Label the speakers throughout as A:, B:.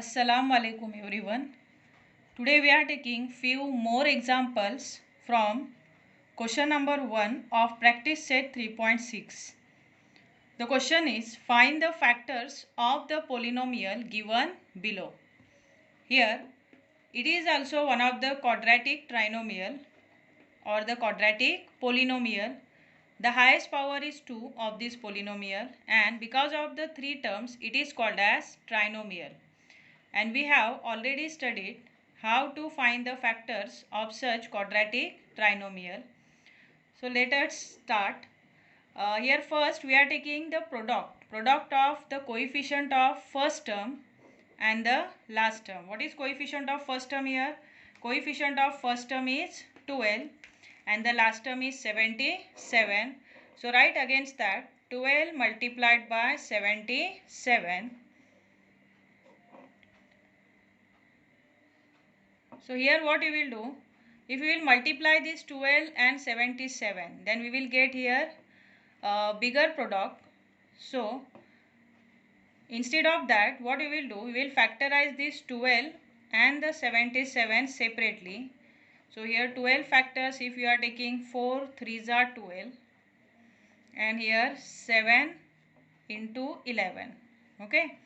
A: Assalamu alaikum everyone. Today we are taking few more examples from question number 1 of practice set 3.6. The question is, find the factors of the polynomial given below. Here it is also one of the quadratic trinomial or the quadratic polynomial. The highest power is 2 of this polynomial, and because of the three terms it is called as trinomial. And we have already studied how to find the factors of such quadratic trinomial. So let us start. Here first we are taking the product of the coefficient of first term and the last term. What is coefficient of first term here? Coefficient of first term is 12 and the last term is 77. So write against that 12 multiplied by 77. So here what we will do, if we will multiply this 12 and 77, then we will get here a bigger product. So instead of that, what we will do, we will factorize this 12 and the 77 separately. So here 12 factors, if you are taking 4 3s are 12 and here 7 into 11. Okay.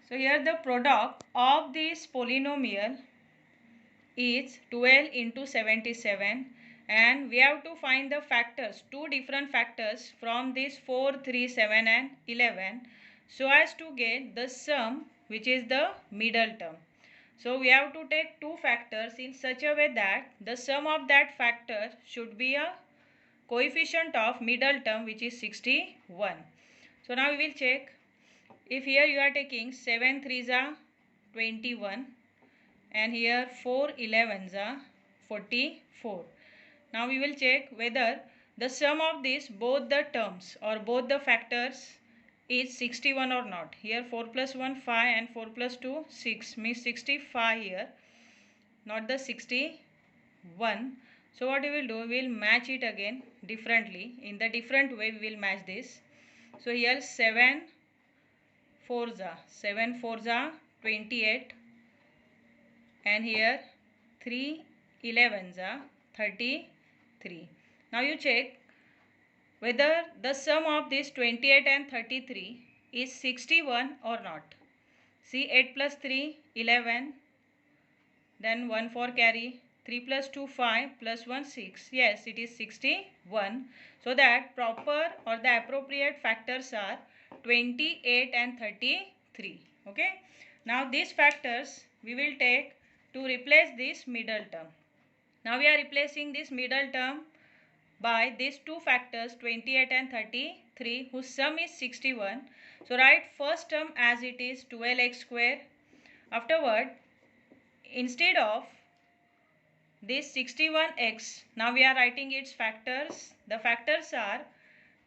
A: So here the product of this polynomial is 12 into 77, and we have to find the factors, two different factors from this 4 3 7 and 11, so as to get the sum, which is the middle term. So we have to take two factors in such a way that the sum of that factor should be a coefficient of middle term, which is 61. So now we will check. If here you are taking 7 3s are 21 and here 4 11s are 44. Now we will check whether the sum of these both the terms or both the factors is 61 or not. Here 4 plus 1 5 and 4 plus 2 6 means 65 here, not the 61. So what we will do, we will match it again differently. In the different way we will match this. So here 7 4s are 28 and here 3 11s are 33. Now you check whether the sum of this 28 and 33 is 61 or not. See, 8 plus 3 11, then 1 for carry, 3 plus 2 5 plus 1 6. Yes, it is 61. So that proper or the appropriate factors are 28 and 33. Okay. Now these factors we will take to replace this middle term. Now we are replacing this middle term by these two factors 28 and 33 whose sum is 61. So write first term as it is 12x square. Afterward, instead of this 61x, now we are writing its factors. The factors are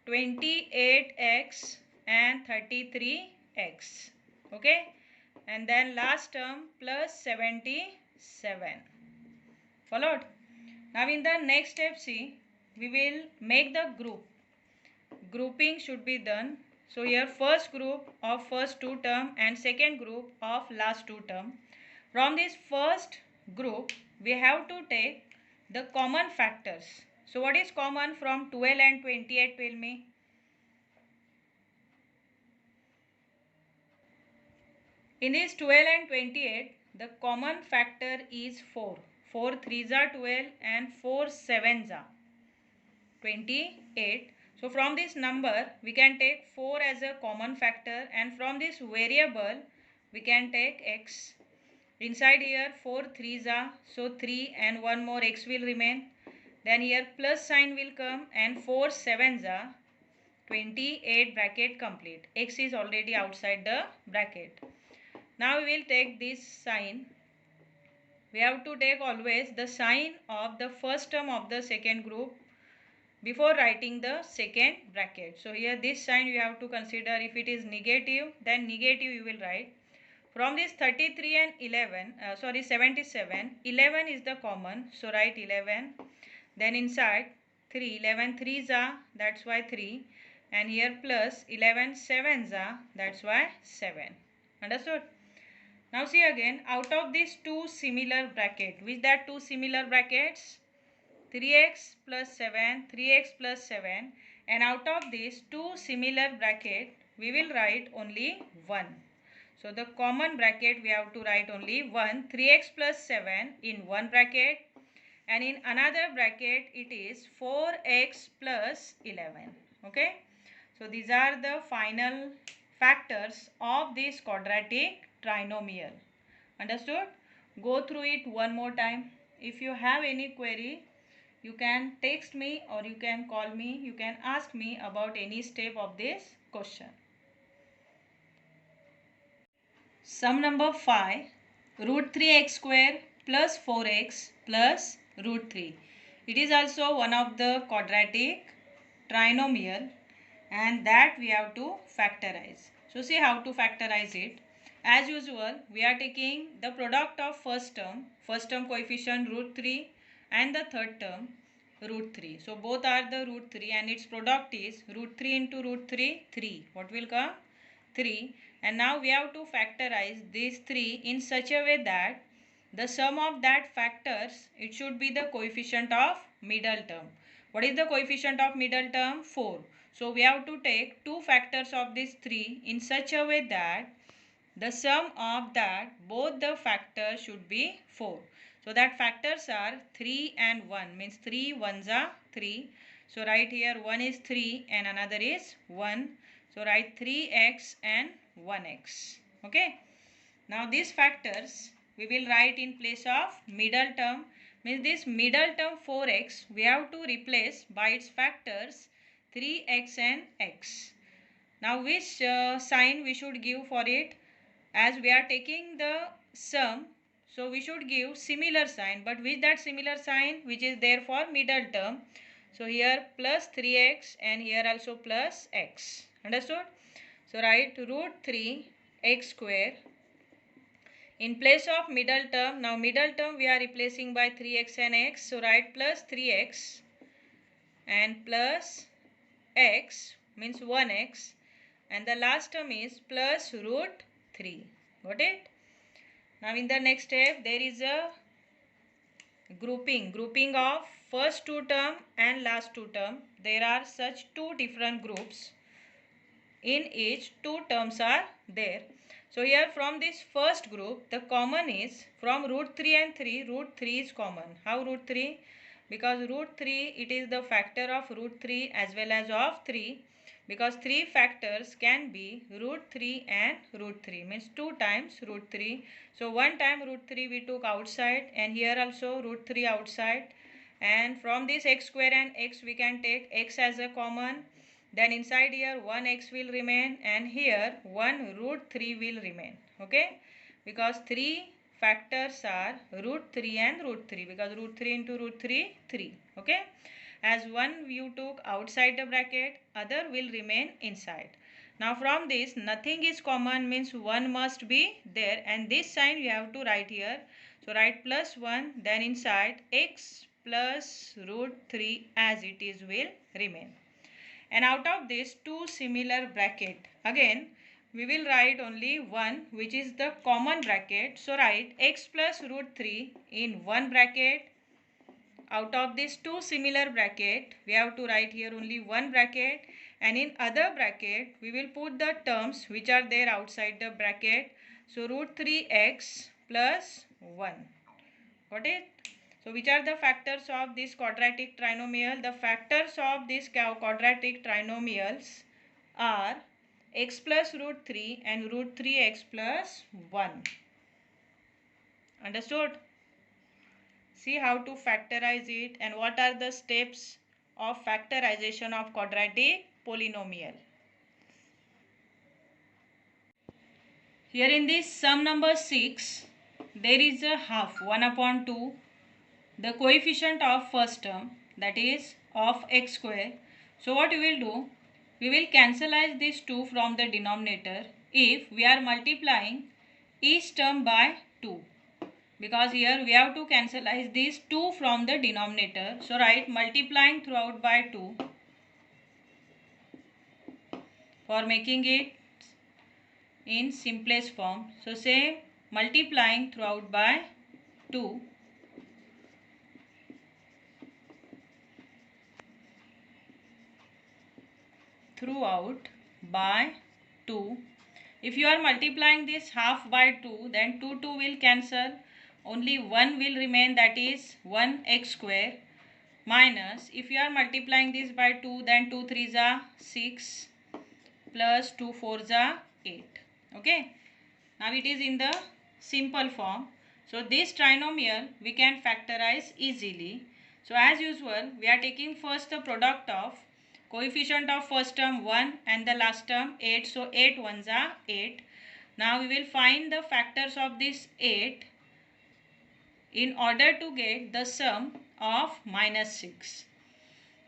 A: 28x and 33x. Okay. And then last term plus 77. Followed? Now in the next step, see, we will make the group. Grouping should be done. So here first group of first two term and second group of last two term. From this first group, we have to take the common factors. So what is common from 12 and 28? Tell me. In this 12 and 28, the common factor is 4. 4 3s are 12 and 4 7s are 28. So from this number, we can take 4 as a common factor, and from this variable, we can take x. Inside here 4 3s are, so 3 and 1 more x will remain. Then here plus sign will come and 4 7s are 28 bracket complete. X is already outside the bracket. Now we will take this sign. We have to take always the sign of the first term of the second group before writing the second bracket. So here this sign you have to consider. If it is negative, then negative you will write. From this 33 and 77, 11 is the common. So write 11. Then inside 3, 11 3s are, that's why 3. And here plus 11 7s are, that's why 7. Understood? Now see again, out of these two similar brackets, which that two similar brackets? 3x plus 7, 3x plus 7, and out of these two similar bracket, we will write only 1. So the common bracket we have to write only 1, 3x plus 7 in one bracket, and in another bracket it is 4x plus 11. Okay. So these are the final factors of this quadratic trinomial. Understood? Go through it one more time. If you have any query, you can text me or you can call me. You can ask me about any step of this question. Sum number 5, root 3x square plus 4x plus root 3. It is also one of the quadratic trinomial, and that we have to factorize. So see how to factorize it. As usual, we are taking the product of first term coefficient root 3, and the third term root 3. So both are the root 3 and its product is root 3 into root 3, 3. What will come? 3. And now we have to factorize these 3 in such a way that the sum of that factors, it should be the coefficient of middle term. What is the coefficient of middle term? 4. So we have to take two factors of this 3 in such a way that the sum of that both the factors should be 4. So that factors are 3 and 1, means 3 ones are 3. So write here one is 3 and another is 1. So write 3x and 1x. Okay. Now these factors we will write in place of middle term, means this middle term 4x we have to replace by its factors 3x and x. Now which sign we should give for it? As we are taking the sum, so we should give similar sign, but with that similar sign which is there for middle term. So here plus 3x and here also plus x. Understood? So write root 3 x square in place of middle term. Now middle term we are replacing by 3x and x. So write plus 3x and plus x, means 1x, and the last term is plus root 3. Got it? Now in the next step there is a grouping of first two term and last two term. There are such two different groups. In each two terms are there. So here from this first group the common is from root 3 and 3, root 3 is common. How root 3? Because root 3 it is the factor of root 3 as well as of 3, because three factors can be root 3 and root 3, means 2 times root 3. So one time root 3 we took outside, and here also root 3 outside, and from this x square and x we can take x as a common. Then inside here 1x will remain, and here 1 root 3 will remain. Okay, because three factors are root 3 and root 3, because root 3 into root 3, 3. Okay, as one you took outside the bracket, other will remain inside. Now from this nothing is common, means 1 must be there, and this sign you have to write here. So write plus 1, then inside x plus root 3 as it is will remain. And out of this two similar bracket, again we will write only one, which is the common bracket. So write x plus root 3 in one bracket. Out of these two similar bracket we have to write here only one bracket, and in other bracket we will put the terms which are there outside the bracket. So root 3x plus 1. Got it? So which are the factors of this quadratic trinomial? The factors of this quadratic trinomials are x plus root 3 and root 3x plus 1. Understood? See how to factorize it and what are the steps of factorization of quadratic polynomial. Here in this sum number 6, there is a half 1 upon 2. The coefficient of first term, that is of x square. So what we will do? We will cancelize these 2 from the denominator if we are multiplying each term by 2. Because here we have to cancelize these 2 from the denominator. So write multiplying throughout by 2 for making it in simplest form. So say multiplying throughout by 2. Throughout by 2. If you are multiplying this half by 2, then 2 will cancel. Only 1 will remain, that is 1x square, minus if you are multiplying this by 2, then 2 3s are 6 plus 2 4s are 8. Okay. Now it is in the simple form. So this trinomial we can factorize easily. So as usual, we are taking first the product of coefficient of first term 1 and the last term 8. So 8 ones are 8. Now we will find the factors of this 8 in order to get the sum of minus 6.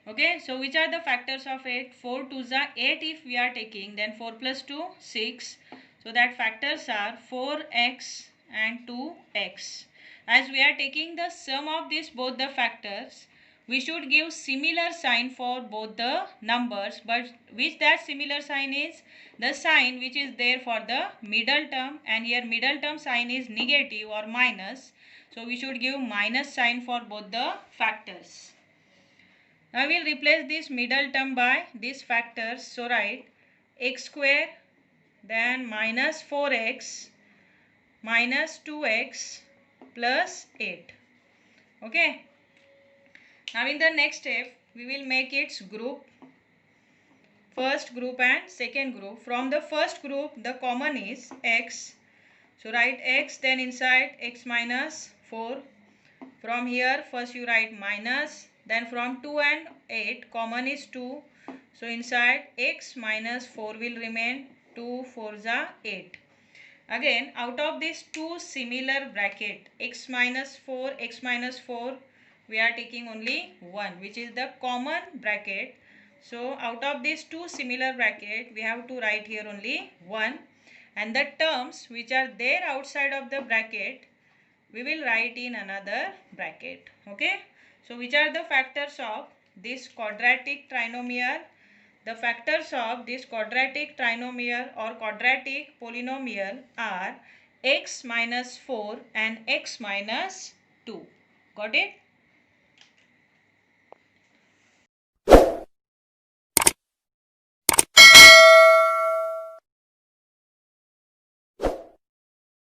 A: Okay, so which are the factors of 8? 4 2s are 8 if we are taking, then 4 plus 2 6. So that factors are 4x and 2x. As we are taking the sum of these both the factors, we should give similar sign for both the numbers, but which that similar sign is? The sign which is there for the middle term, and here middle term sign is negative or minus. So we should give minus sign for both the factors. Now we will replace this middle term by these factors. So write x square, then minus 4x minus 2x plus 8. Okay. Now in the next step, we will make its group, first group and second group. From the first group, the common is x. So write x, then inside x minus 4. From here, first you write minus, then from 2 and 8, common is 2. So inside x minus 4 will remain, 2 4s are 8. Again, out of these two similar bracket, x minus 4, we are taking only 1, which is the common bracket. So out of these two similar bracket, we have to write here only 1. And the terms which are there outside of the bracket, we will write in another bracket. Okay. So which are the factors of this quadratic trinomial? The factors of this quadratic trinomial or quadratic polynomial are x minus 4 and x minus 2. Got it?